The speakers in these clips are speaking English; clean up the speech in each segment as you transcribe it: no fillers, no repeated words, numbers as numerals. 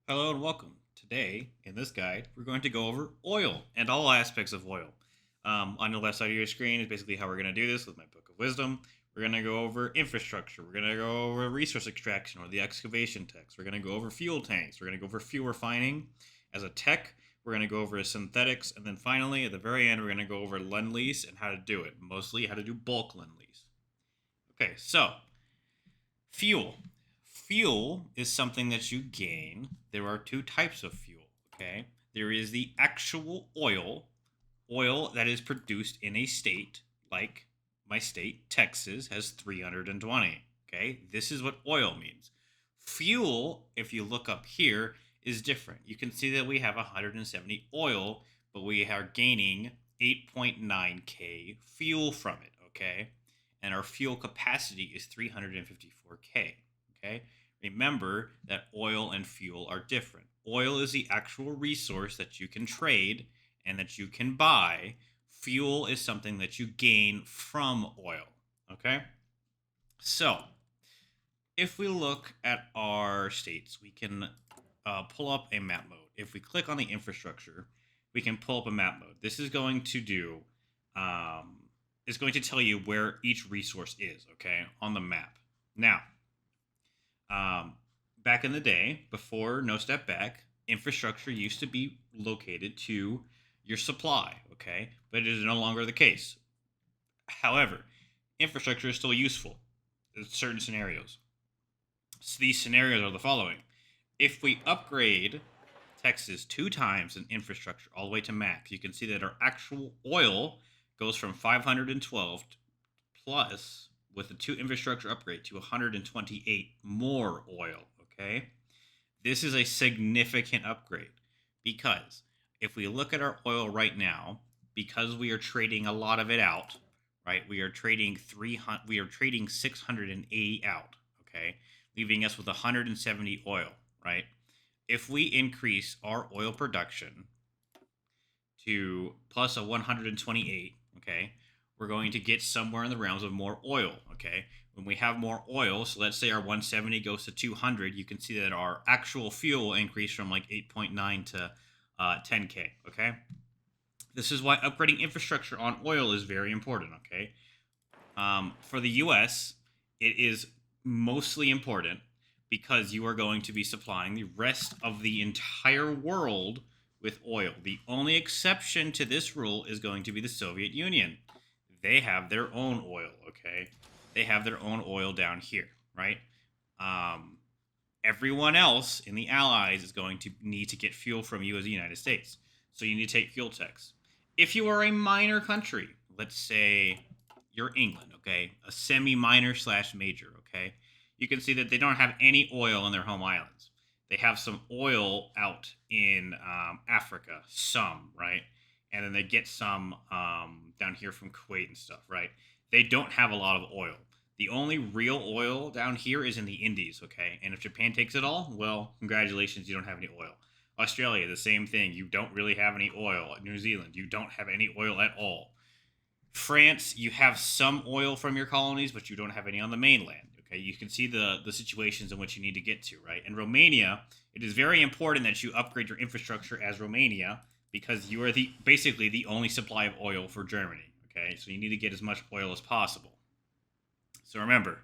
Hello and welcome. Today, in this guide, we're going to go over oil and all aspects of oil. On the left side of your screen is basically how we're going to do this with my book of wisdom. We're going to go over infrastructure. We're going to go over resource extraction or the excavation techs. We're going to go over fuel tanks. We're going to go over fuel refining as a tech. We're going to go over synthetics. And then finally, at the very end, we're going to go over Lease and how to do it. Mostly how to do bulk Lease. Okay, so fuel. Fuel is something that you gain. There are two types of fuel, okay? There is the actual oil that is produced in a state like my state, Texas, has 320, okay? This is what oil means. Fuel, if you look up here, is different. You can see that we have 170 oil, but we are gaining 8.9K fuel from it, okay? And our fuel capacity is 354K. Okay. Remember that oil and fuel are different. Oil is the actual resource that you can trade and that you can buy. Fuel is something that you gain from oil. Okay. So if we look at our states, we can pull up a map mode. If we click on the infrastructure, we can pull up a map mode. This is going to do, it's going to tell you where each resource is, okay, on the map. Now, back in the day, before NoStepBack, infrastructure used to be located to your supply, okay? But it is no longer the case. However, infrastructure is still useful in certain scenarios. So these scenarios are the following. If we upgrade Texas 2 times in infrastructure all the way to max, you can see that our actual oil goes from 512 plus with the 2 infrastructure upgrade to 128 more oil, okay? This is a significant upgrade because if we look at our oil right now, because we are trading a lot of it out, right? We are trading 680 out, okay? Leaving us with 170 oil, right? If we increase our oil production to plus a 128, okay, we're going to get somewhere in the realms of more oil, okay? When we have more oil, so let's say our 170 goes to 200, you can see that our actual fuel increased from like 8.9 to 10K, okay? This is why upgrading infrastructure on oil is very important, okay? For the US, it is mostly important because you are going to be supplying the rest of the entire world with oil. The only exception to this rule is going to be the Soviet Union. They have their own oil, okay? They have their own oil down here, right? Everyone else in the Allies is going to need to get fuel from you as the United States. So you need to take fuel tax. If you are a minor country, let's say you're England, okay? A semi-minor / major, okay? You can see that they don't have any oil in their home islands. They have some oil out in Africa, some, right? And then they get some down here from Kuwait and stuff, right? They don't have a lot of oil. The only real oil down here is in the Indies, okay? And if Japan takes it all, well, congratulations, you don't have any oil. Australia, the same thing. You don't really have any oil. New Zealand, you don't have any oil at all. France, you have some oil from your colonies, but you don't have any on the mainland. Okay, you can see the situations in which you need to get to, right? In Romania, it is very important that you upgrade your infrastructure as Romania because you are basically the only supply of oil for Germany. Okay, so you need to get as much oil as possible. So remember,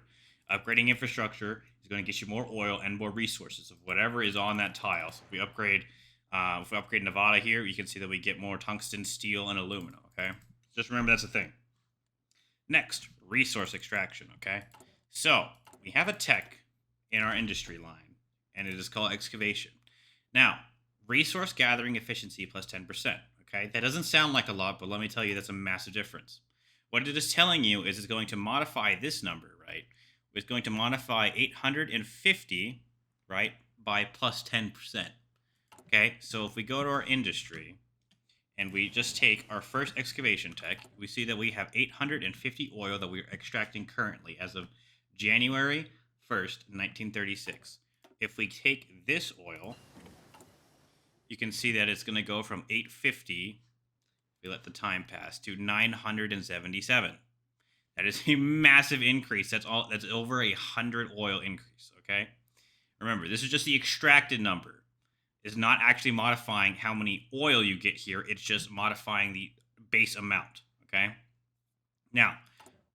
upgrading infrastructure is going to get you more oil and more resources of whatever is on that tile. So if we upgrade Nevada here, you can see that we get more tungsten, steel, and aluminum. Okay, just remember that's a thing. Next, resource extraction. Okay, so we have a tech in our industry line, and it is called excavation. Now, resource gathering efficiency plus 10%. Okay, that doesn't sound like a lot, but let me tell you, that's a massive difference. What it is telling you is it's going to modify this number, right? It's going to modify 850, right, by plus 10%. Okay, so if we go to our industry and we just take our first excavation tech, we see that we have 850 oil that we're extracting currently as of January 1st, 1936. If we take this oil, you can see that it's going to go from 850, if we let the time pass, to 977. That is a massive increase. That's over 100 oil increase, okay? Remember, this is just the extracted number. is not actually modifying how many oil you get here. It's just modifying the base amount, okay? Now,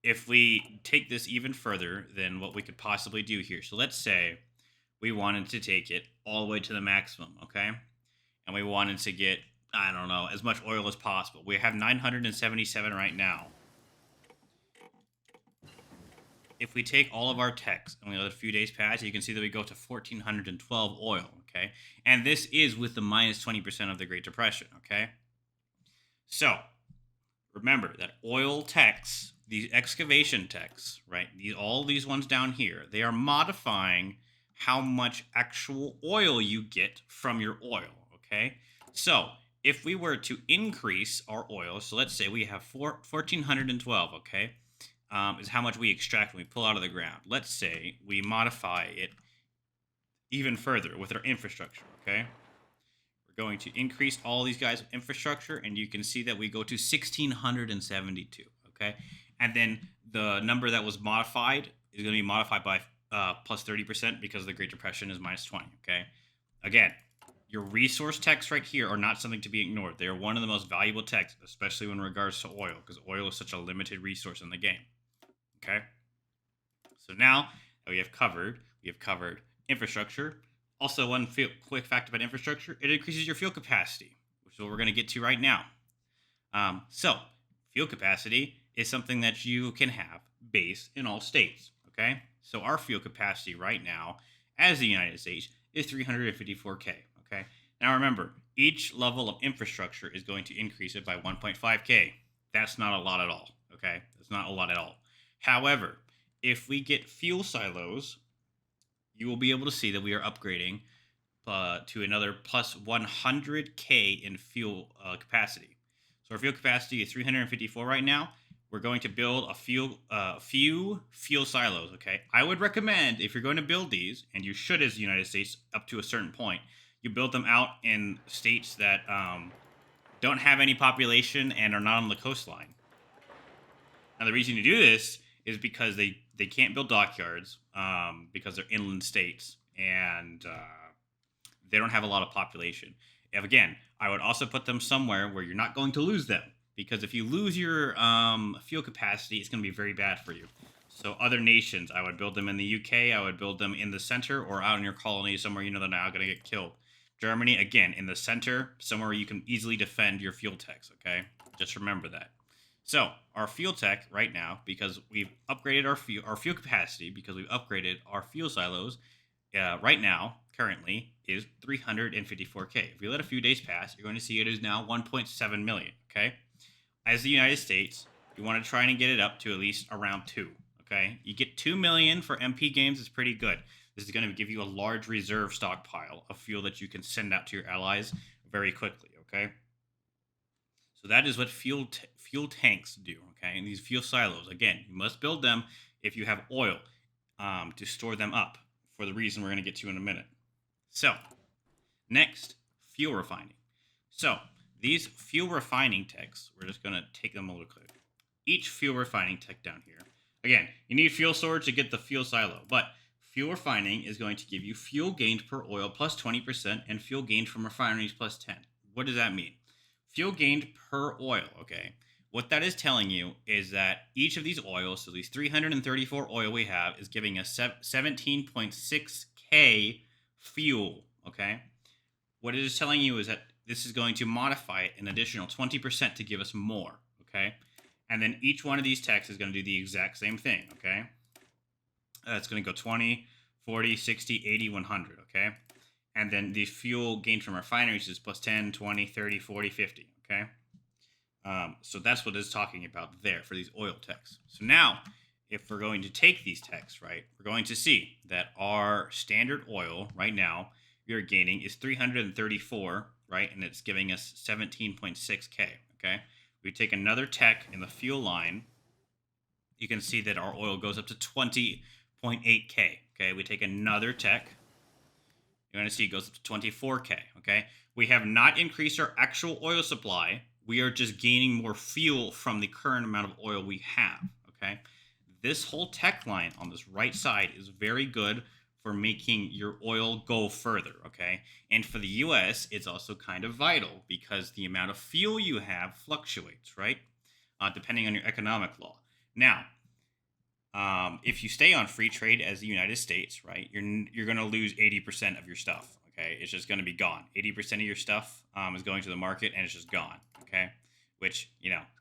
if we take this even further than what we could possibly do here. So let's say we wanted to take it all the way to the maximum, okay? And we wanted to get, I don't know, as much oil as possible. We have 977 right now. If we take all of our techs and we let a few days pass, you can see that we go to 1,412 oil, okay? And this is with the minus 20% of the Great Depression, okay? So, remember that oil techs, these excavation techs, right? All these ones down here, they are modifying how much actual oil you get from your oil, okay? So, if we were to increase our oil, so let's say we have 1,412, okay? Is how much we extract when we pull out of the ground. Let's say we modify it even further with our infrastructure, okay? We're going to increase all these guys' infrastructure, and you can see that we go to 1,672, okay? And then the number that was modified is going to be modified by plus 30% because the Great Depression is minus 20, okay? Again, your resource techs right here are not something to be ignored. They are one of the most valuable techs, especially in regards to oil, because oil is such a limited resource in the game. Okay, so now that we have covered infrastructure. Also, one quick fact about infrastructure: it increases your fuel capacity, which is what we're going to get to right now. So, fuel capacity is something that you can have base in all states. Okay, so our fuel capacity right now, as the United States, is 354K. Okay, now remember, each level of infrastructure is going to increase it by 1.5K. That's not a lot at all. Okay, that's not a lot at all. However, if we get fuel silos, you will be able to see that we are upgrading to another plus 100K in fuel capacity. So our fuel capacity is 354 right now. We're going to build a few fuel silos, okay? I would recommend, if you're going to build these, and you should as the United States up to a certain point, you build them out in states that don't have any population and are not on the coastline. Now, the reason you do this is because they can't build dockyards because they're inland states and they don't have a lot of population. Again, I would also put them somewhere where you're not going to lose them, because if you lose your fuel capacity, it's going to be very bad for you. So other nations, I would build them in the UK, I would build them in the center or out in your colony somewhere you know they're not going to get killed. Germany, again, in the center, somewhere you can easily defend your fuel techs, okay? Just remember that. So our fuel tech right now, because we've upgraded our fuel capacity, because we've upgraded our fuel silos, right now, currently, is 354K. If we let a few days pass, you're going to see it is now 1.7 million, okay? As the United States, you want to try and get it up to at least around 2, okay? You get 2 million for MP games is pretty good. This is going to give you a large reserve stockpile of fuel that you can send out to your allies very quickly, okay? So that is what fuel tanks do, okay? And these fuel silos, again, you must build them if you have oil to store them up, for the reason we're going to get to in a minute. So, next, fuel refining. So, these fuel refining techs, we're just going to take them a little quick. Each fuel refining tech down here, again, you need fuel storage to get the fuel silo, but fuel refining is going to give you fuel gained per oil plus 20% and fuel gained from refineries plus 10. What does that mean? Fuel gained per oil, okay? What that is telling you is that each of these oils, so these 334 oil we have, is giving us 17.6K fuel, okay? What it is telling you is that this is going to modify it an additional 20% to give us more, okay? And then each one of these techs is going to do the exact same thing, okay? It's going to go 20, 40, 60, 80, 100, okay? And then the fuel gained from refineries is plus 10, 20, 30, 40, 50, okay? So that's what it's talking about there for these oil techs. So now, if we're going to take these techs, right, we're going to see that our standard oil right now we are gaining is 334, right? And it's giving us 17.6K, okay? We take another tech in the fuel line, you can see that our oil goes up to 20.8K, okay? We take another tech, you're going to see it goes up to 24K, okay? We have not increased our actual oil supply. We are just gaining more fuel from the current amount of oil we have, okay? This whole tech line on this right side is very good for making your oil go further, okay? And for the US, it's also kind of vital because the amount of fuel you have fluctuates, right? Depending on your economic law. Now, if you stay on free trade as the United States, right, you're going to lose 80% of your stuff. Okay, it's just going to be gone. 80% of your stuff is going to the market, and it's just gone. Okay, which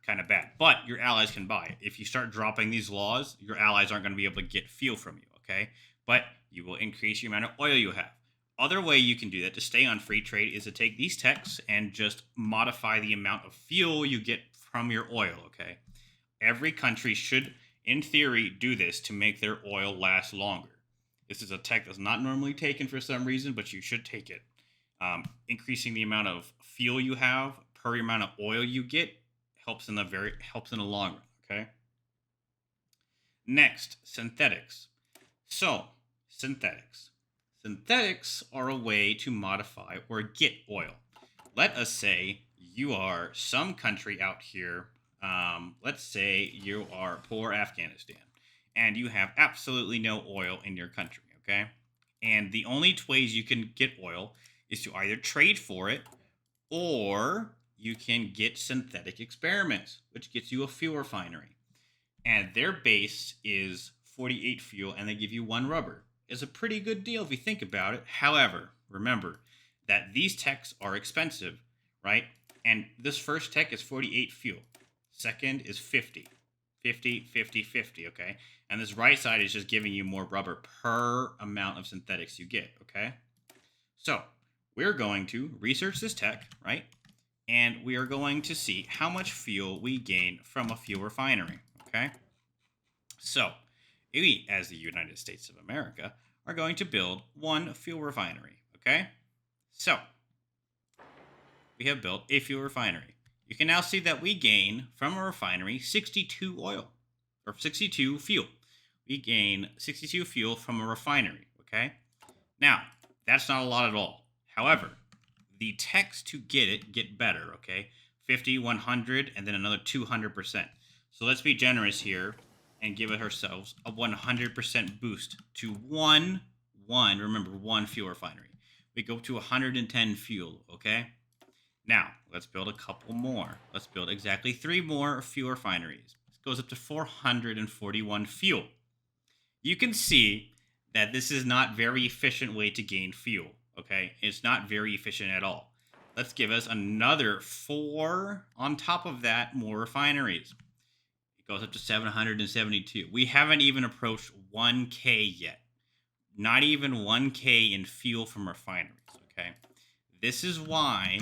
kind of bad. But your allies can buy it. If you start dropping these laws, your allies aren't going to be able to get fuel from you. Okay, but you will increase your amount of oil you have. Other way you can do that to stay on free trade is to take these techs and just modify the amount of fuel you get from your oil. Okay, every country should, in theory, do this to make their oil last longer. This is a tech that's not normally taken for some reason, but you should take it. Increasing the amount of fuel you have per amount of oil you get helps in the long run. Okay. Next, synthetics. So, synthetics are a way to modify or get oil. Let us say you are some country out here. Let's say you are poor Afghanistan and you have absolutely no oil in your country, okay? And the only ways you can get oil is to either trade for it or you can get synthetic experiments, which gets you a fuel refinery. And their base is 48 fuel and they give you 1 rubber. It's a pretty good deal if you think about it. However, remember that these techs are expensive, right? And this first tech is 48 fuel. Second is 50, 50, 50, 50, okay? And this right side is just giving you more rubber per amount of synthetics you get, okay? So we're going to research this tech, right? And we are going to see how much fuel we gain from a fuel refinery, okay? So we, as the United States of America, are going to build 1 fuel refinery, okay? So we have built a fuel refinery. You can now see that we gain from a refinery 62 oil, or 62 fuel. We gain 62 fuel from a refinery, okay? Now, that's not a lot at all. However, the techs to get it get better, okay? 50, 100, and then another 200%. So let's be generous here and give it ourselves a 100% boost to one fuel refinery. We go to 110 fuel, okay? Now, let's build a couple more. Let's build exactly 3 more fuel refineries. This goes up to 441 fuel. You can see that this is not very efficient way to gain fuel, okay? It's not very efficient at all. Let's give us another 4 on top of that, more refineries. It goes up to 772. We haven't even approached 1K yet. Not even 1K in fuel from refineries, okay? This is why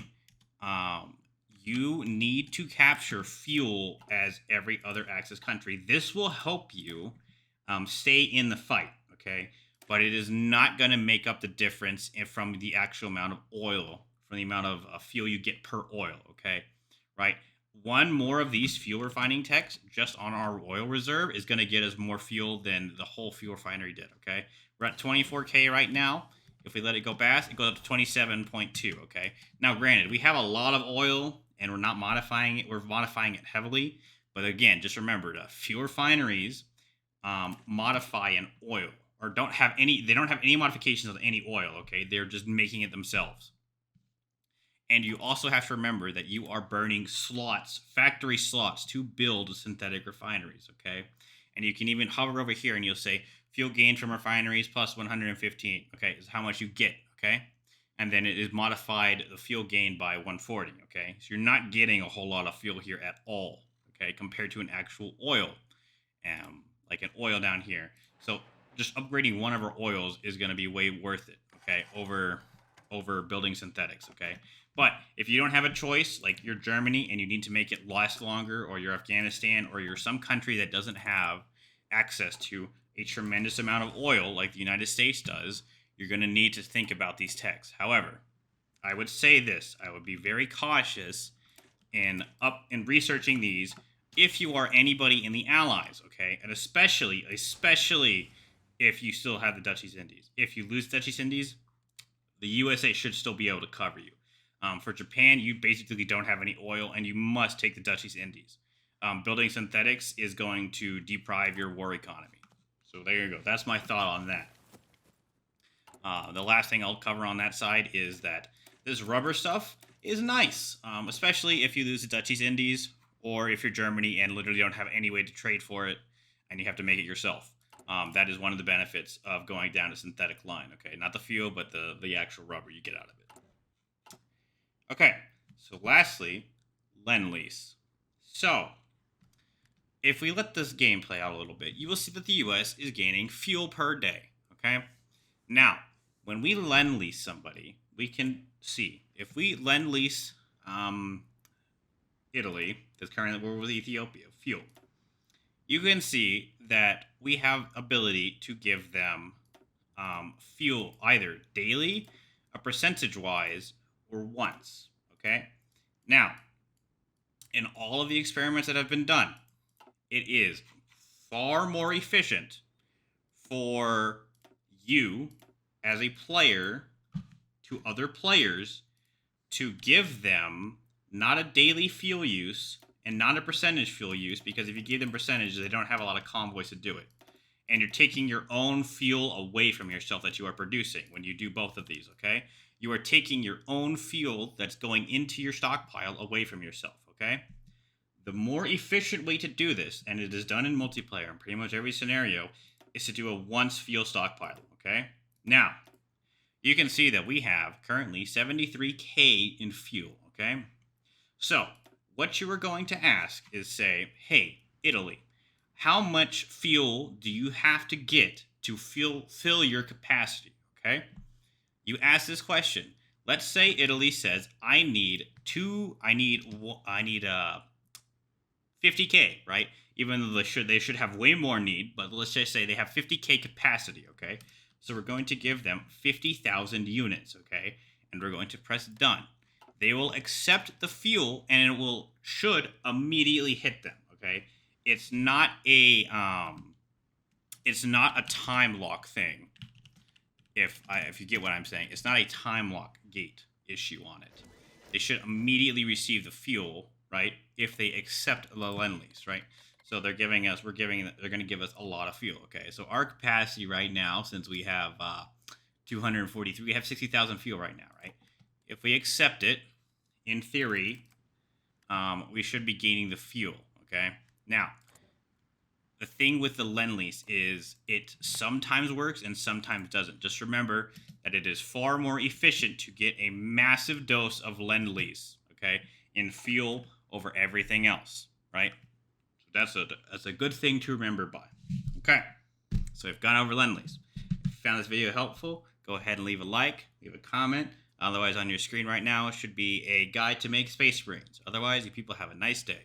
you need to capture fuel as every other Axis country. This will help you stay in the fight, okay? But it is not going to make up the difference from the actual amount of oil, from the amount of fuel you get per oil, okay? Right? 1 more of these fuel refining techs just on our oil reserve is going to get us more fuel than the whole fuel refinery did, okay? We're at 24K right now. If we let it go past, it goes up to 27.2, okay? Now, granted, we have a lot of oil, and we're not modifying it. We're modifying it heavily. But again, just remember, the fuel refineries modify an oil, or don't have any modifications of any oil, okay? They're just making it themselves. And you also have to remember that you are burning slots, factory slots, to build synthetic refineries, okay? And you can even hover over here and you'll say, fuel gain from refineries plus 115, okay, is how much you get, okay? And then it is modified the fuel gain by 140, okay? So you're not getting a whole lot of fuel here at all, okay, compared to an actual oil, like an oil down here. So just upgrading one of our oils is going to be way worth it, okay, over building synthetics, okay? But if you don't have a choice, like you're Germany and you need to make it last longer, or you're Afghanistan, or you're some country that doesn't have access to a tremendous amount of oil like the United States does, you're going to need to think about these techs. However, I would say this, I would be very cautious in researching these if you are anybody in the Allies, okay? And especially if you still have the Dutch East Indies. If you lose Dutch East Indies, the USA should still be able to cover you. For Japan, you basically don't have any oil, and you must take the Dutch East Indies. Building synthetics is going to deprive your war economy. So there you go. That's my thought on that. The last thing I'll cover on that side is that this rubber stuff is nice, especially if you lose the Dutchies Indies or if you're Germany and literally don't have any way to trade for it and you have to make it yourself. That is one of the benefits of going down a synthetic line. Okay, not the fuel, but the actual rubber you get out of it. Okay, so lastly, Lend-Lease. So, if we let this game play out a little bit, you will see that the US is gaining fuel per day. Okay, now when we Lend-Lease somebody, we can see if we Lend-Lease Italy, because currently we're with Ethiopia, fuel. You can see that we have ability to give them fuel either daily, a percentage wise, or once. Okay. Now, in all of the experiments that have been done, it is far more efficient for you as a player to other players to give them not a daily fuel use and not a percentage fuel use, because if you give them percentages, they don't have a lot of convoys to do it. And you're taking your own fuel away from yourself that you are producing when you do both of these, okay? You are taking your own fuel that's going into your stockpile away from yourself, okay? The more efficient way to do this, and it is done in multiplayer in pretty much every scenario, is to do a once fuel stockpile, okay? Now, you can see that we have currently 73K in fuel, okay? So, what you are going to ask is say, hey, Italy, how much fuel do you have to get to fill your capacity, okay? You ask this question. Let's say Italy says, I need 50K, right? Even though they should have way more need, but let's just say they have 50K capacity, okay? So we're going to give them 50,000 units, okay? And we're going to press done. They will accept the fuel, and it should immediately hit them, okay? It's not a time lock thing. If you get what I'm saying, it's not a time lock gate issue on it. They should immediately receive the fuel, right? If they accept the Lend-Lease, right? So they're going to give us a lot of fuel, okay? So our capacity right now, since we have 243, we have 60,000 fuel right now, right? If we accept it, in theory, we should be gaining the fuel, okay? Now, the thing with the Lend-Lease is it sometimes works and sometimes doesn't. Just remember that it is far more efficient to get a massive dose of Lend-Lease, okay, in fuel over everything else, right? So that's a good thing to remember by. Okay, so we've gone over Lend-Lease. If you found this video helpful, go ahead and leave a like, leave a comment. Otherwise, on your screen right now should be a guide to make space marines. Otherwise, you people have a nice day.